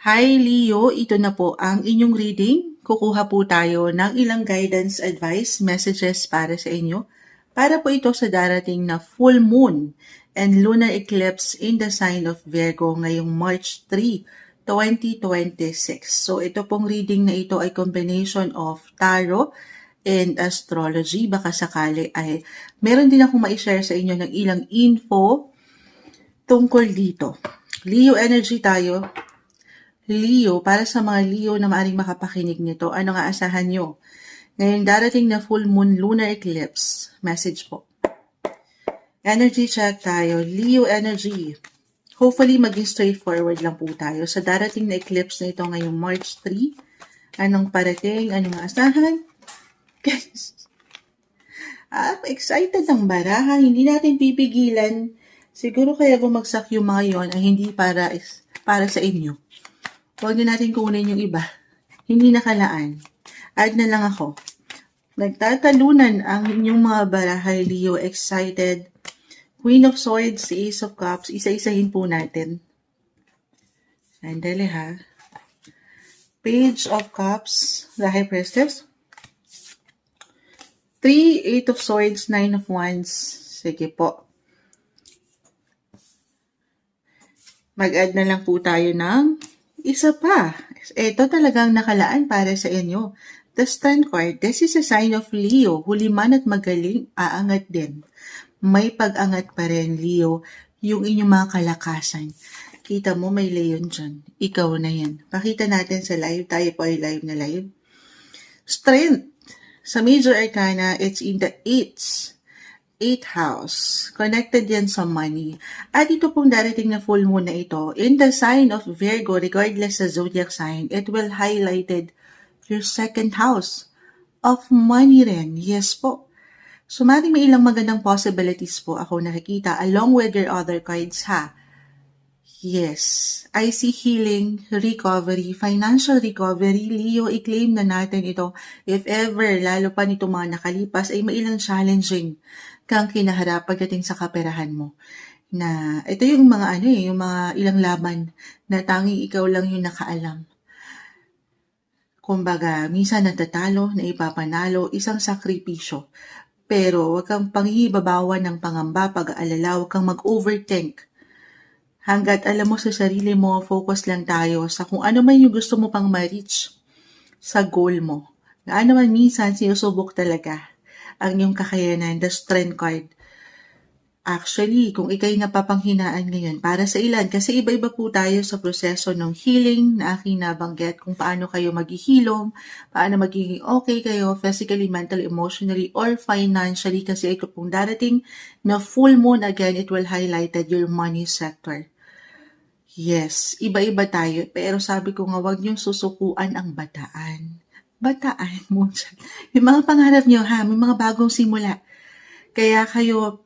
Hi Leo, ito na po ang inyong reading. Kukuha po tayo ng ilang guidance advice messages para sa inyo. Para po ito sa darating na full moon and lunar eclipse in the sign of Virgo ngayong March 3, 2026. So ito pong reading na ito ay combination of tarot and astrology. Baka sakali ay meron din akong ma-share sa inyo ng ilang info tungkol dito. Leo energy tayo. Leo, para sa mga Leo na maaaring makapakinig nito, ano nga asahan nyo? Ngayong darating na full moon lunar eclipse, message po. Energy check tayo. Leo energy. Hopefully, maging straightforward lang po tayo. Sa darating na eclipse na ito ngayong March 3, anong parating, anong asahan? Guys, excited ang baraha. Hindi natin pipigilan. Siguro kaya bumagsak yung mga yon ay hindi para sa inyo. Huwag na natin kunin yung iba. Hindi nakalaan. Add na lang ako. Nagtatalunan ang inyong mga barahay, Leo. Excited. Queen of Swords, Ace of Cups. Isa-isahin po natin. Sandali ha. Page of Cups, the High Priestess. 3, 8 of Swords, 9 of Wands. Sige po. Mag-add na lang po tayo ng isa pa. Ito talagang nakalaan para sa inyo. The Stand card. This is a sign of Leo. Huli man at magaling, aangat din. May pag-angat pa rin, Leo, yung inyong mga kalakasan. Kita mo, may leon dyan. Ikaw na yan. Pakita natin sa live. Tayo po ay live na live. Strength. Sa Major Arcana, it's in the 8th house. Connected yan sa money. At ito pong darating na full moon na ito, in the sign of Virgo, regardless sa zodiac sign, it will highlighted your second house of money rin. Yes po. So, may ilang magandang possibilities po ako nakikita along with your other cards ha. Yes, I see healing, recovery, financial recovery. Leo, i-claim na natin ito. If ever, lalo pa nito mga nakalipas, ay mailang challenging kang kinaharap pagdating sa kaperahan mo. Na ito yung mga yung mga ilang laban na tanging ikaw lang yung nakaalam. Kumbaga, minsan natatalo, na ipapanalo, isang sakripisyo. Pero huwag kang panghihibabawan ng pangamba, pag-aalala, huwag kang mag-overthink. Hanggat alam mo sa sarili mo, focus lang tayo sa kung ano man yung gusto mo pang ma-reach sa goal mo. Gaano man minsan, sinusubok talaga ang iyong kakayanan, the strength card. Actually, kung ikay napapanghinaan ngayon, para sa ilan, kasi iba-iba po tayo sa proseso ng healing na aking nabanggit, kung paano kayo maghihilom, paano magiging okay kayo physically, mentally, emotionally, or financially, kasi ito pong darating na full moon again, it will highlighted your money sector. Yes, iba-iba tayo, pero sabi ko nga, huwag niyong susukuan ang bataan. Bataan mo dyan. Yung mga pangarap niyo ha, may mga bagong simula. Kaya kayo,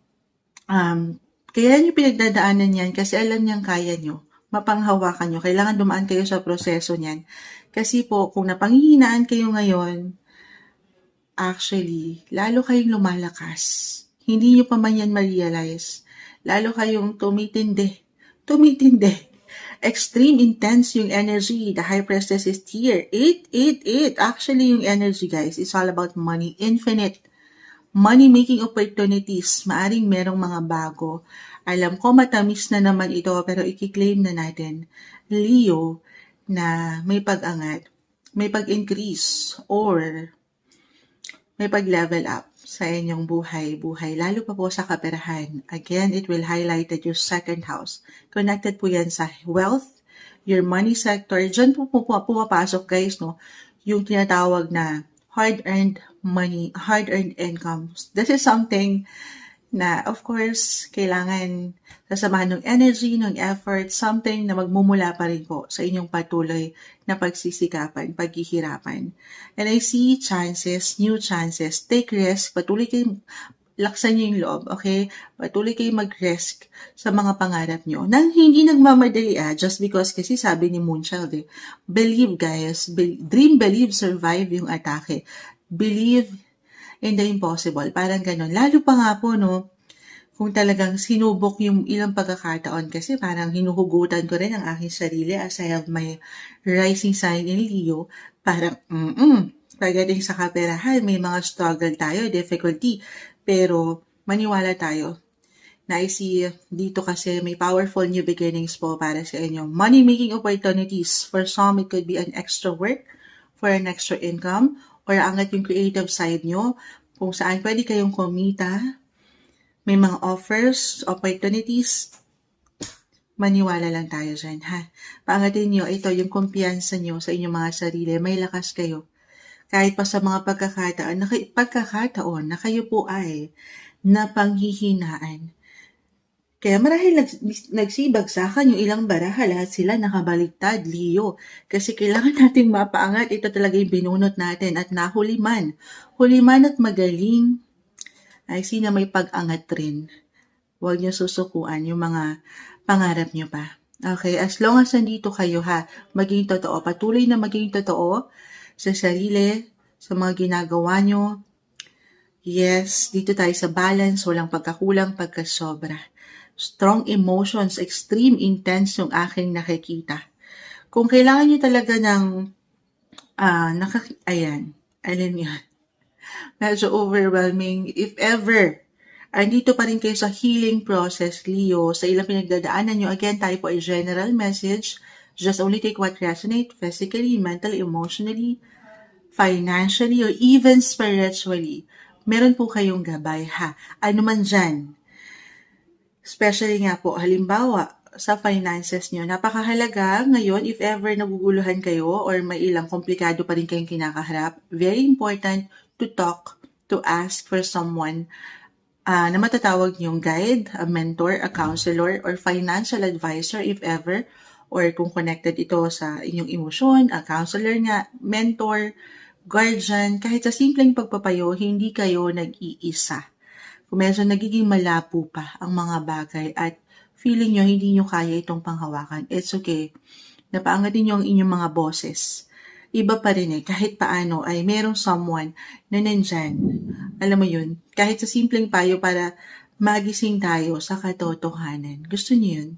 kaya niyo pinagdadaanan yan kasi alam niyang kaya niyo. Mapanghawakan niyo. Kailangan dumaan kayo sa proseso niyan. Kasi po, kung napanghihinaan kayo ngayon, actually, lalo kayong lumalakas. Hindi niyo pa man yan ma-realize. Lalo kayong tumitindi. Extreme intense yung energy. The High Priestess is here. 8. Actually, yung energy, guys, is all about money. Infinite. Money-making opportunities. Maaring merong mga bago. Alam ko, matamis na naman ito, pero i-claim na natin, Leo, na may pag-angat, may pag-increase, or may pag-level up sa inyong buhay, lalo pa po sa kaperahan. Again, it will highlight that your second house. Connected po yan sa wealth, your money sector. Diyan po pumapasok, guys, no? Yung tinatawag na hard-earned money, hard-earned income. This is something na, of course, kailangan sasamahan ng energy, ng effort, something na magmumula pa rin po sa inyong patuloy na pagsisikapan, paghihirapan. And I see chances, new chances. Take risk, patuloy kayong laksan niyo yung loob, okay? Patuloy kayong mag-risk sa mga pangarap niyo. Nang hindi nagmamadali just because kasi sabi ni Moonchild believe guys, dream, believe, survive yung atake. Believe in the impossible. Parang ganun. Lalo pa nga po, no, kung talagang sinubok yung ilang pagkakataon kasi parang hinuhugutan ko rin ang aking sarili as I have my rising sign in Leo, parang pagdating sa kaperahan may mga struggle tayo, difficulty, pero maniwala tayo. Na I see dito kasi may powerful new beginnings po para sa inyo. Money-making opportunities. For some, it could be an extra work for an extra income or angat yung creative side nyo kung saan pwede kayong kumita. May mga offers, opportunities, maniwala lang tayo dyan, ha? Paangatin nyo, ito yung kumpiyansa nyo sa inyong mga sarili. May lakas kayo. Kahit pa sa mga pagkakataon na kayo po ay napanghihinaan. Kaya marahil nagsibagsakan yung ilang baraha, lahat sila nakabaliktad, Leo. Kasi kailangan nating mapaangat, ito talaga yung binunot natin at nahuli man. Huli man at magaling, ay na may pag-angat rin. Huwag niyo susukuan yung mga pangarap niyo pa. Okay, as long as nandito kayo ha, maging totoo. Patuloy na maging totoo sa sarili, sa mga ginagawa niyo. Yes, dito tayo sa balance, walang pagkakulang, pagkasobra. Strong emotions, extreme intense yung aking nakikita. Kung kailangan niyo talaga ng, ayan, alin yan, medyo overwhelming, if ever, andito pa rin kayo sa healing process, Leo, sa ilang pinagdadaanan nyo, again, tayo po ay general message, just only take what resonate physically, mentally, emotionally, financially, or even spiritually. Meron po kayong gabay, ha? Ano man dyan. Especially nga po, halimbawa, sa finances nyo, napakahalaga ngayon if ever naguguluhan kayo or may ilang komplikado pa rin kayong kinakaharap, very important to talk, to ask for someone na matatawag niyong guide, a mentor, a counselor, or financial advisor if ever, or kung connected ito sa inyong emosyon, a counselor nga, mentor, guardian, kahit sa simpleng pagpapayo, hindi kayo nag-iisa. Kung medyo nagiging malabo pa ang mga bagay at feeling nyo hindi nyo kaya itong panghawakan, it's okay. Napaangatin nyo ang inyong mga boses. Iba pa rin kahit paano ay merong someone na nandyan. Alam mo yun, kahit sa simpleng payo para magising tayo sa katotohanan. Gusto niyo yun?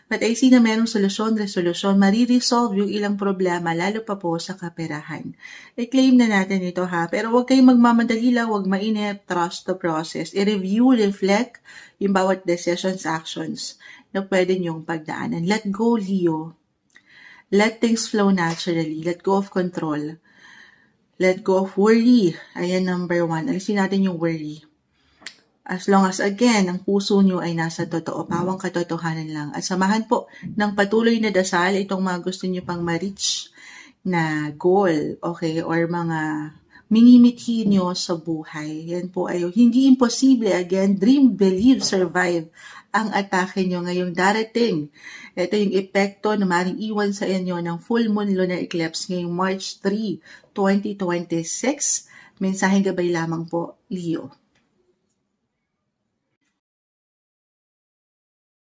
But I see na merong solusyon, resolution, mariresolve yung ilang problema, lalo pa po sa kaperahan. I-claim na natin ito ha, pero huwag kayong magmamadali lang, huwag mainip, trust the process. I-review, reflect yung bawat decisions, actions na pwede niyong pagdaanan. Let go, Leo. Let things flow naturally. Let go of control. Let go of worry. Ayan, number 1. Alisin natin yung worry. As long as, again, ang puso nyo ay nasa totoo, pawang katotohanan lang. At samahan po ng patuloy na dasal itong mga gusto nyo pang ma-reach na goal, okay, or mga minimithi nyo sa buhay. Yan po ay hindi imposible. Again, dream, believe, survive ang atake nyo ngayong darating. Ito yung epekto na maring iwan sa inyo ng full moon lunar eclipse ngayong March 3, 2026. Mensaheng gabay lamang po, Leo.